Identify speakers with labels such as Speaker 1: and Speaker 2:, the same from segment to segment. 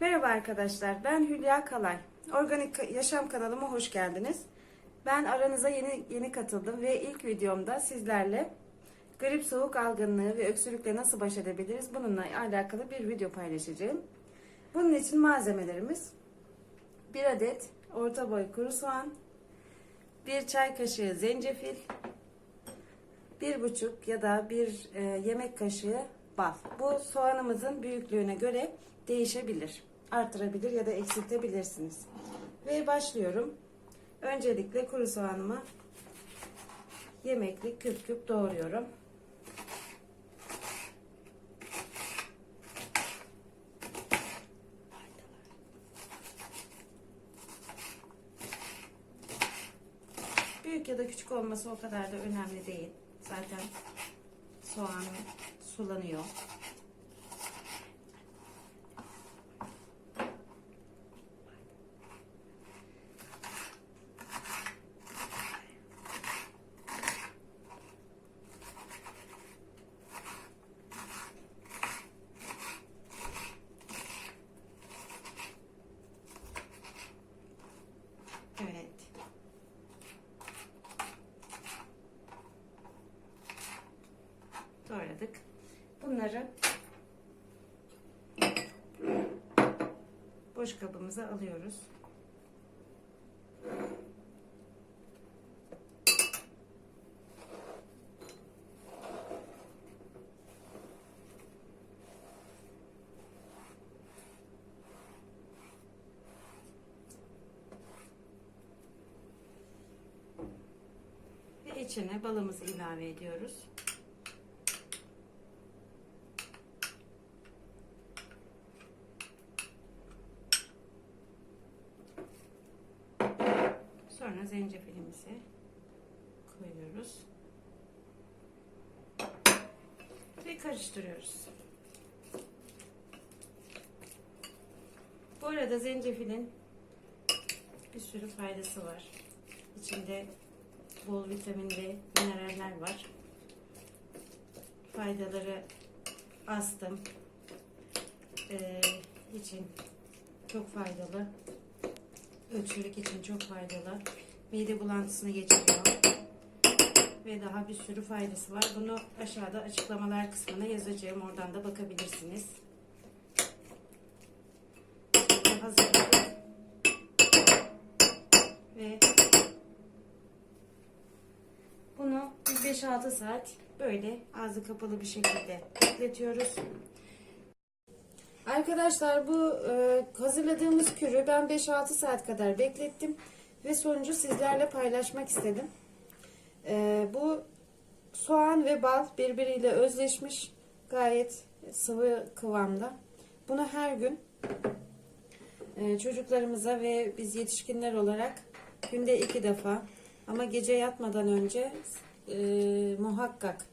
Speaker 1: Merhaba arkadaşlar, ben Hülya Kalay. Organik Yaşam kanalıma hoş geldiniz. Ben aranıza yeni katıldım ve ilk videomda sizlerle grip, soğuk algınlığı ve öksürükle nasıl baş edebiliriz bununla alakalı bir video paylaşacağım. Bunun için malzemelerimiz: 1 adet orta boy kuru soğan, 1 çay kaşığı zencefil, 1,5 ya da 1 yemek kaşığı bal. Bu soğanımızın büyüklüğüne göre değişebilir. Artırabilir ya da eksiltebilirsiniz. Ve başlıyorum. Öncelikle kuru soğanımı yemeklik küp küp doğruyorum. Büyük ya da küçük olması o kadar da önemli değil. Zaten soğanım sulanıyor. Evet. Doğradık. Bunları boş kabımıza alıyoruz. Ve içine balımızı ilave ediyoruz. Sonra zencefilimizi koyuyoruz ve karıştırıyoruz. Bu arada zencefilin bir sürü faydası var. İçinde bol vitamin ve mineraller var. Faydaları astım için çok faydalı. Öksürük için çok faydalı. Mide bulantısını geçiriyor. Ve daha bir sürü faydası var. Bunu aşağıda açıklamalar kısmına yazacağım. Oradan da bakabilirsiniz. Hazırladık. Ve bunu 5-6 saat böyle ağzı kapalı bir şekilde bekletiyoruz. Arkadaşlar bu hazırladığımız kürü ben 5-6 saat kadar beklettim ve sonucu sizlerle paylaşmak istedim. Bu soğan ve bal birbiriyle özleşmiş, gayet sıvı kıvamda. Bunu her gün çocuklarımıza ve biz yetişkinler olarak günde 2 defa ama gece yatmadan önce muhakkak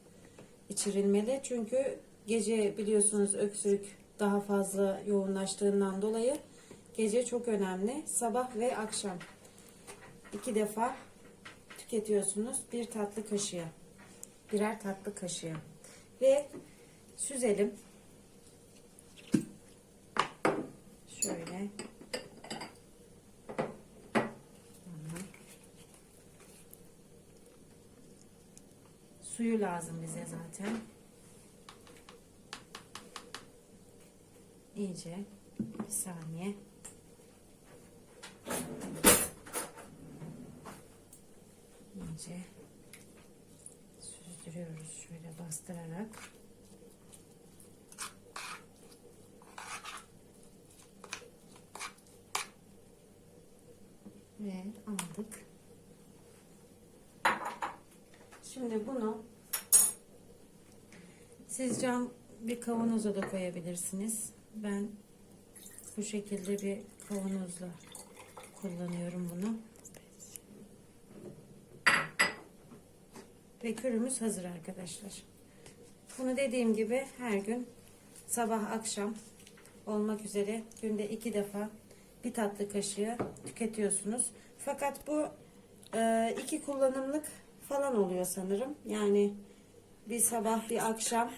Speaker 1: içirilmeli. Çünkü gece biliyorsunuz öksürük daha fazla yoğunlaştığından dolayı gece çok önemli. Sabah ve akşam 2 defa tüketiyorsunuz. Bir tatlı kaşığı, birer tatlı kaşığı ve süzelim. Şöyle. Suyu lazım bize zaten. İyice bir saniye. İyice süzdürüyoruz şöyle bastırarak. Ve aldık. Şimdi bunu siz cam bir kavanoza da koyabilirsiniz. Ben bu şekilde bir kavanozla kullanıyorum bunu. Ve kürümüz hazır arkadaşlar. Bunu dediğim gibi her gün sabah akşam olmak üzere günde 2 defa bir tatlı kaşığı tüketiyorsunuz. Fakat bu 2 kullanımlık falan oluyor sanırım. Yani bir sabah bir akşam,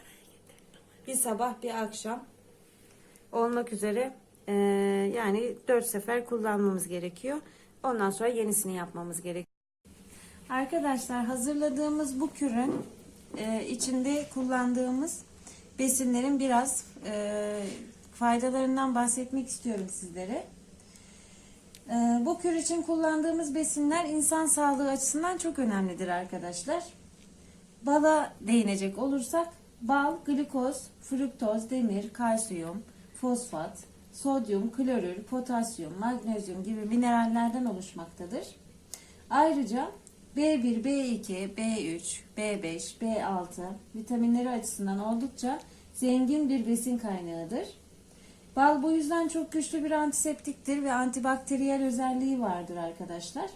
Speaker 1: bir sabah bir akşam olmak üzere Yani 4 sefer kullanmamız gerekiyor. Ondan sonra yenisini yapmamız gerekiyor. Arkadaşlar, hazırladığımız bu kürün içinde kullandığımız besinlerin biraz faydalarından bahsetmek istiyorum sizlere. Bu kür için kullandığımız besinler insan sağlığı açısından çok önemlidir arkadaşlar. Bala değinecek olursak, bal, glikoz, fruktoz, demir, kalsiyum, fosfat, sodyum, klorür, potasyum, magnezyum gibi minerallerden oluşmaktadır. Ayrıca B1, B2, B3, B5, B6 vitaminleri açısından oldukça zengin bir besin kaynağıdır. Bal bu yüzden çok güçlü bir antiseptiktir ve antibakteriyel özelliği vardır arkadaşlar.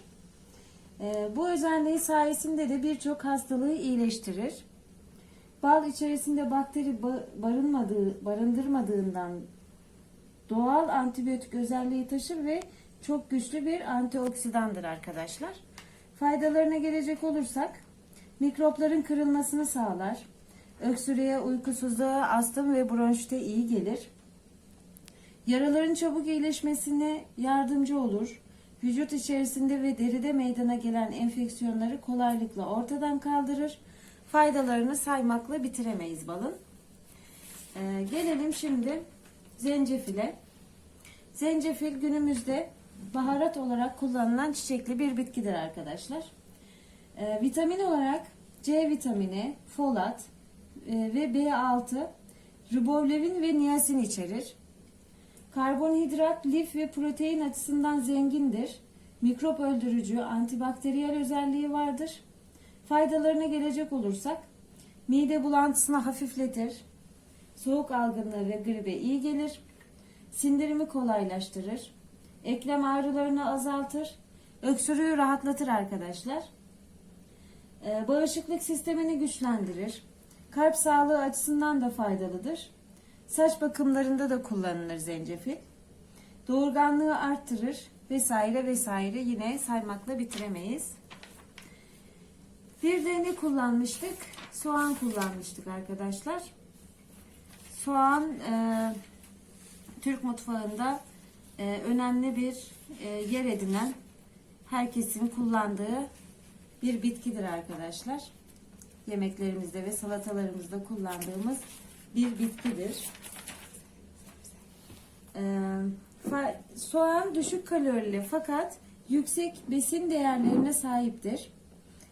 Speaker 1: Bu özelliği sayesinde de birçok hastalığı iyileştirir. Bal içerisinde bakteri barındırmadığından doğal antibiyotik özelliği taşır ve çok güçlü bir antioksidandır arkadaşlar. Faydalarına gelecek olursak, mikropların kırılmasını sağlar, öksürüğe, uykusuzluğa, astım ve bronşite iyi gelir. Yaraların çabuk iyileşmesine yardımcı olur. Vücut içerisinde ve deride meydana gelen enfeksiyonları kolaylıkla ortadan kaldırır. Faydalarını saymakla bitiremeyiz balın. Gelelim şimdi zencefile. Zencefil günümüzde baharat olarak kullanılan çiçekli bir bitkidir arkadaşlar. Vitamin olarak C vitamini, folat ve B6, riboflavin ve niasin içerir. Karbonhidrat, lif ve protein açısından zengindir. Mikrop öldürücü, antibakteriyel özelliği vardır. Faydalarına gelecek olursak, mide bulantısını hafifletir. Soğuk algınlığı ve gribe iyi gelir. Sindirimi kolaylaştırır. Eklem ağrılarını azaltır. Öksürüğü rahatlatır arkadaşlar. Bağışıklık sistemini güçlendirir. Kalp sağlığı açısından da faydalıdır. Saç bakımlarında da kullanılır zencefil. Doğurganlığı arttırır vesaire vesaire, yine saymakla bitiremeyiz. Bir de ne kullanmıştık? Soğan kullanmıştık arkadaşlar. Soğan Türk mutfağında önemli bir yer edinen, herkesin kullandığı bir bitkidir arkadaşlar. Yemeklerimizde ve salatalarımızda kullandığımız bir bitkidir. Soğan düşük kalorili fakat yüksek besin değerlerine sahiptir.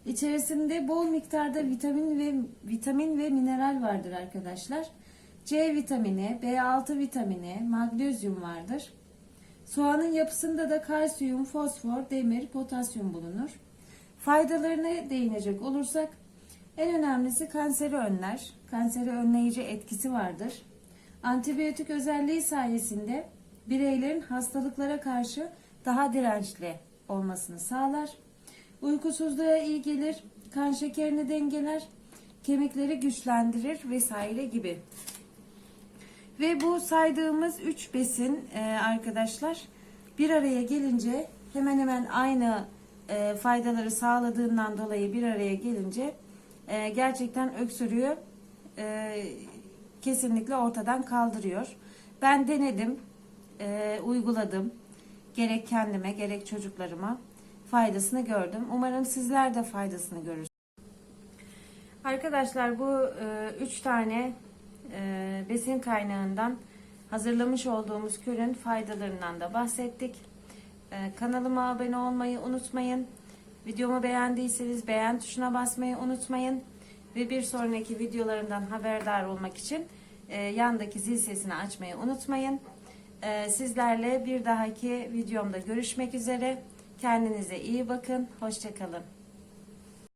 Speaker 1: İçerisinde bol miktarda vitamin ve mineral vardır arkadaşlar. C vitamini, B6 vitamini, magnezyum vardır. Soğanın yapısında da kalsiyum, fosfor, demir, potasyum bulunur. Faydalarına değinecek olursak, en önemlisi kanseri önler. Kanseri önleyici etkisi vardır. Antibiyotik özelliği sayesinde bireylerin hastalıklara karşı daha dirençli olmasını sağlar. Uykusuzluğa iyi gelir, kan şekerini dengeler, kemikleri güçlendirir vesaire gibi. Ve bu saydığımız 3 besin arkadaşlar bir araya gelince hemen hemen aynı faydaları sağladığından dolayı bir araya gelince gerçekten öksürüğü kesinlikle ortadan kaldırıyor. Ben denedim, uyguladım. Gerek kendime gerek çocuklarıma faydasını gördüm. Umarım sizler de faydasını görürsünüz. Arkadaşlar, bu 3 tane besin kaynağından hazırlamış olduğumuz kürün faydalarından da bahsettik. Kanalıma abone olmayı unutmayın. Videomu beğendiyseniz beğen tuşuna basmayı unutmayın. Ve bir sonraki videolarımdan haberdar olmak için yandaki zil sesini açmayı unutmayın. Sizlerle bir dahaki videomda görüşmek üzere. Kendinize iyi bakın. Hoşça kalın.